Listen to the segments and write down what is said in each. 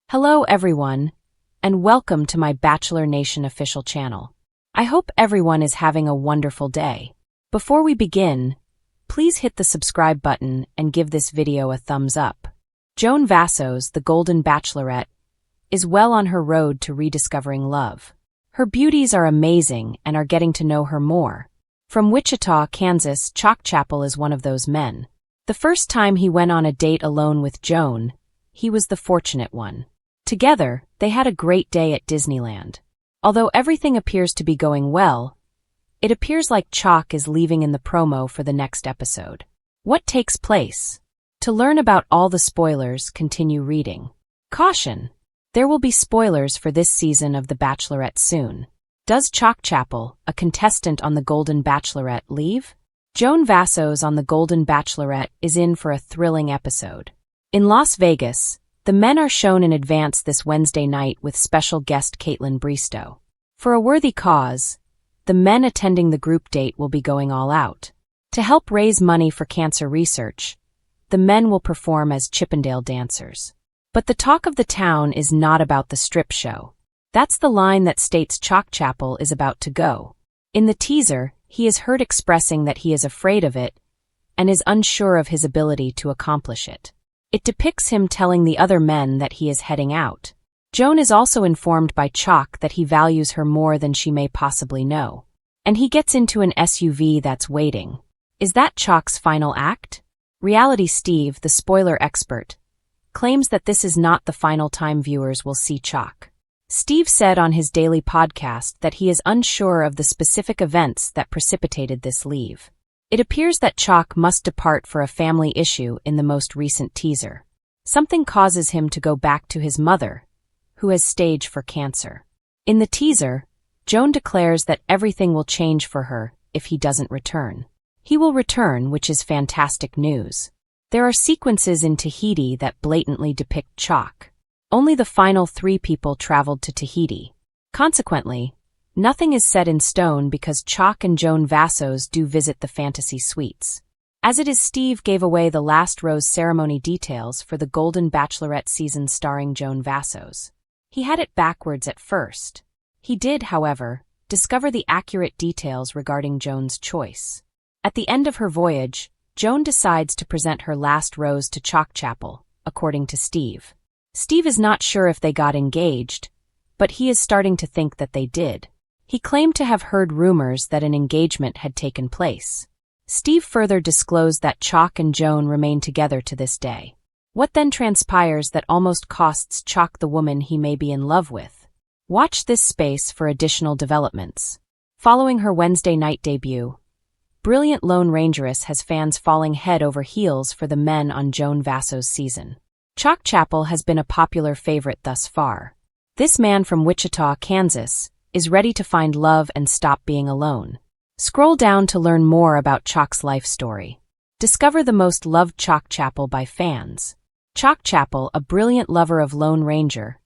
Hello everyone, and welcome to my Bachelor Nation official channel. I hope everyone is having a wonderful day. Before we begin, please hit the subscribe button and give this video a thumbs up. Joan Vassos, the Golden Bachelorette, is well on her road to rediscovering love. Her beauties are amazing and are getting to know her more. From Wichita, Kansas, Chock Chapple is one of those men. The first time he went on a date alone with Joan, he was the fortunate one. Together, they had a great day at Disneyland. Although everything appears to be going well, it appears like Chock is leaving in the promo for the next episode. What takes place? To learn about all the spoilers, continue reading. Caution! There will be spoilers for this season of The Bachelorette soon. Does Chock Chapple, a contestant on The Golden Bachelorette, leave? Joan Vassos on The Golden Bachelorette is in for a thrilling episode. In Las Vegas, the men are shown in advance this Wednesday night with special guest Kaitlyn Bristowe. For a worthy cause, the men attending the group date will be going all out. To help raise money for cancer research, the men will perform as Chippendale dancers. But the talk of the town is not about the strip show. That's the line that states Chock Chapple is about to go. In the teaser, he is heard expressing that he is afraid of it and is unsure of his ability to accomplish it. It depicts him telling the other men that he is heading out. Joan is also informed by Chock that he values her more than she may possibly know. And he gets into an SUV that's waiting. Is that Chock's final act? Reality Steve, the spoiler expert, claims that this is not the final time viewers will see Chock. Steve said on his daily podcast that he is unsure of the specific events that precipitated this leave. It appears that Chock must depart for a family issue in the most recent teaser. Something causes him to go back to his mother, who has stage 4 cancer. In the teaser, Joan declares that everything will change for her if he doesn't return. He will return, which is fantastic news. There are sequences in Tahiti that blatantly depict Chock. Only the final 3 people traveled to Tahiti. Consequently, nothing is set in stone because Chock and Joan Vassos do visit the fantasy suites. As it is, Steve gave away the last rose ceremony details for the Golden Bachelorette season starring Joan Vassos. He had it backwards at first. He did, however, discover the accurate details regarding Joan's choice. At the end of her voyage, Joan decides to present her last rose to Chock Chapple, according to Steve. Steve is not sure if they got engaged, but he is starting to think that they did. He claimed to have heard rumors that an engagement had taken place. Steve further disclosed that Chock and Joan remain together to this day. What then transpires that almost costs Chock the woman he may be in love with? Watch this space for additional developments. Following her Wednesday night debut, brilliant Lone Rangeress has fans falling head over heels for the men on Joan Vassos' season. Chock Chapple has been a popular favorite thus far. This man from Wichita, Kansas, is ready to find love and stop being alone. Scroll down to learn more about Chock's life story. Discover the most loved Chock Chapple by fans. Chock Chapple, a brilliant lover of Lone Ranger,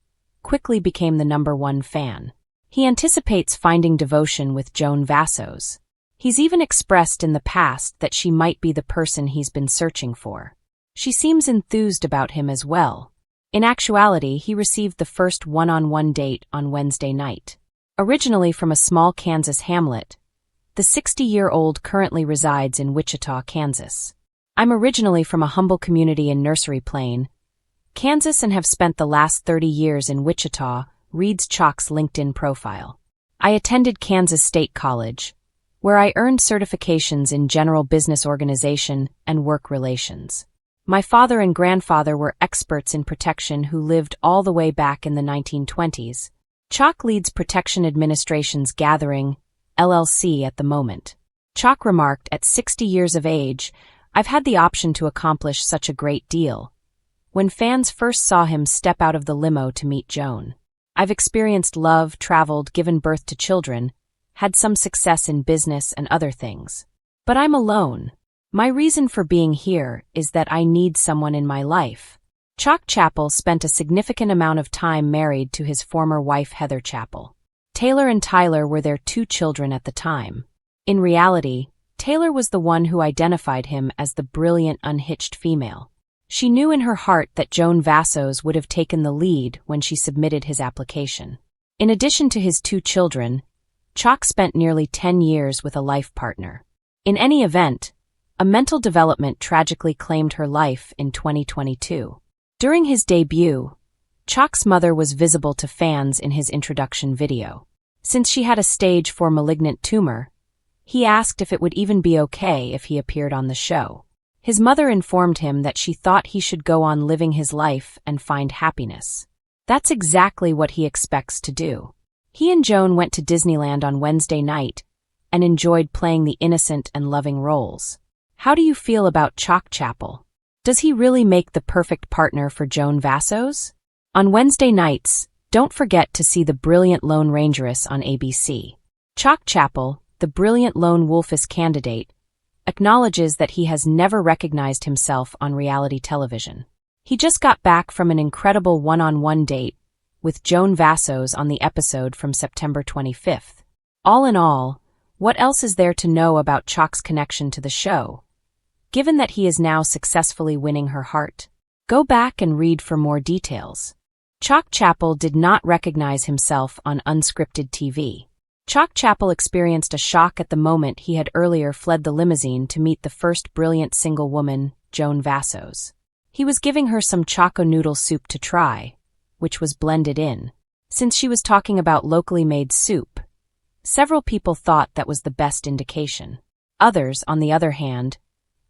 quickly became the #1 fan. He anticipates finding devotion with Joan Vassos. He's even expressed in the past that she might be the person he's been searching for. She seems enthused about him as well. In actuality, he received the first one-on-one date on Wednesday night. Originally from a small Kansas hamlet, the 60-year-old currently resides in Wichita, Kansas. I'm originally from a humble community in Nursery Plain, Kansas, and have spent the last 30 years in Wichita, reads Chock's LinkedIn profile. I attended Kansas State College, where I earned certifications in general business organization and work relations. My father and grandfather were experts in protection who lived all the way back in the 1920s. Chock leads Protection Administration's Gathering, LLC at the moment. Chock remarked, at 60 years of age, I've had the option to accomplish such a great deal. When fans first saw him step out of the limo to meet Joan. I've experienced love, traveled, given birth to children, had some success in business and other things. But I'm alone. My reason for being here is that I need someone in my life. Chock Chapple spent a significant amount of time married to his former wife Heather Chapple. Taylor and Tyler were their 2 children at the time. In reality, Taylor was the one who identified him as the brilliant, unhitched female. She knew in her heart that Joan Vassos would have taken the lead when she submitted his application. In addition to his 2 children, Chock spent nearly 10 years with a life partner. In any event, a mental development tragically claimed her life in 2022. During his debut, Chock's mother was visible to fans in his introduction video. Since she had a stage 4 malignant tumor, he asked if it would even be okay if he appeared on the show. His mother informed him that she thought he should go on living his life and find happiness. That's exactly what he expects to do. He and Joan went to Disneyland on Wednesday night and enjoyed playing the innocent and loving roles. How do you feel about Chock Chapple? Does he really make the perfect partner for Joan Vassos? On Wednesday nights, don't forget to see The Brilliant Lone Rangeress on ABC. Chock Chapple, the brilliant lone wolfess candidate, acknowledges that he has never recognized himself on reality television. He just got back from an incredible one-on-one date with Joan Vassos on the episode from September 25th. All in all, what else is there to know about Chock's connection to the show, given that he is now successfully winning her heart? Go back and read for more details. Chock Chapple did not recognize himself on unscripted TV. Chock Chapple experienced a shock at the moment he had earlier fled the limousine to meet the first brilliant single woman, Joan Vassos. He was giving her some choco noodle soup to try, which was blended in. Since she was talking about locally made soup, several people thought that was the best indication. Others, on the other hand,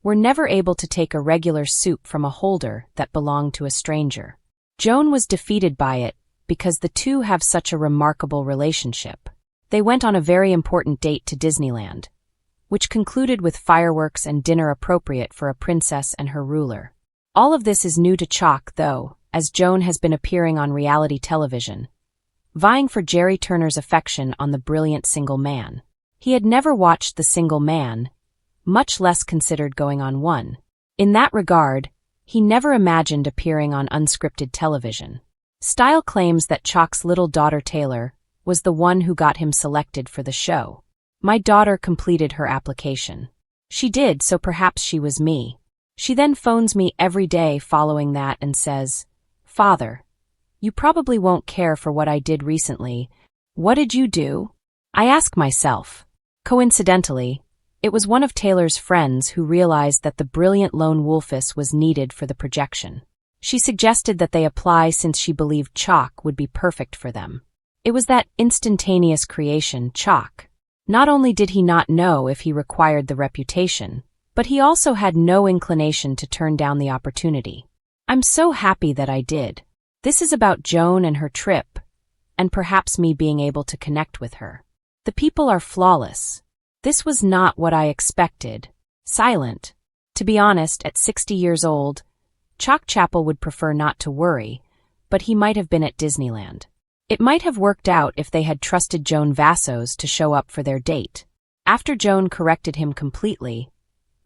were never able to take a regular soup from a holder that belonged to a stranger. Joan was defeated by it because the two have such a remarkable relationship. They went on a very important date to Disneyland, which concluded with fireworks and dinner appropriate for a princess and her ruler. All of this is new to Chock, though, as Joan has been appearing on reality television, vying for Jerry Turner's affection on The Brilliant Single Man. He had never watched The Single Man, much less considered going on one. In that regard, he never imagined appearing on unscripted television. Style claims that Chock's little daughter Taylor was the one who got him selected for the show. My daughter completed her application. She did, so perhaps she was me. She then phones me every day following that and says, "Father, you probably won't care for what I did recently. What did you do?" I ask myself. Coincidentally, it was one of Taylor's friends who realized that the brilliant lone wolfess was needed for the projection. She suggested that they apply since she believed Chock would be perfect for them. It was that instantaneous creation, Chock. Not only did he not know if he required the reputation, but he also had no inclination to turn down the opportunity. I'm so happy that I did. This is about Joan and her trip, and perhaps me being able to connect with her. The people are flawless. This was not what I expected. Silent. To be honest, at 60 years old, Chock Chapple would prefer not to worry, but he might have been at Disneyland. It might have worked out if they had trusted Joan Vassos to show up for their date. After Joan corrected him completely,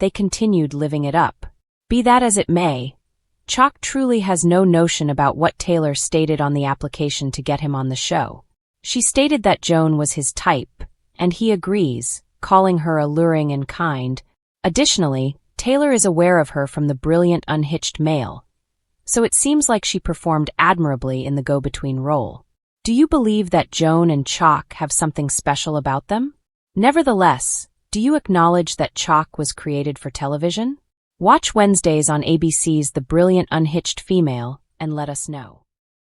they continued living it up. Be that as it may, Chock truly has no notion about what Taylor stated on the application to get him on the show. She stated that Joan was his type, and he agrees, calling her alluring and kind. Additionally, Taylor is aware of her from The Brilliant Unhitched Male, so it seems like she performed admirably in the go-between role. Do you believe that Joan and Chock have something special about them? Nevertheless, do you acknowledge that Chock was created for television? Watch Wednesdays on ABC's The Brilliant Unhitched Female and let us know.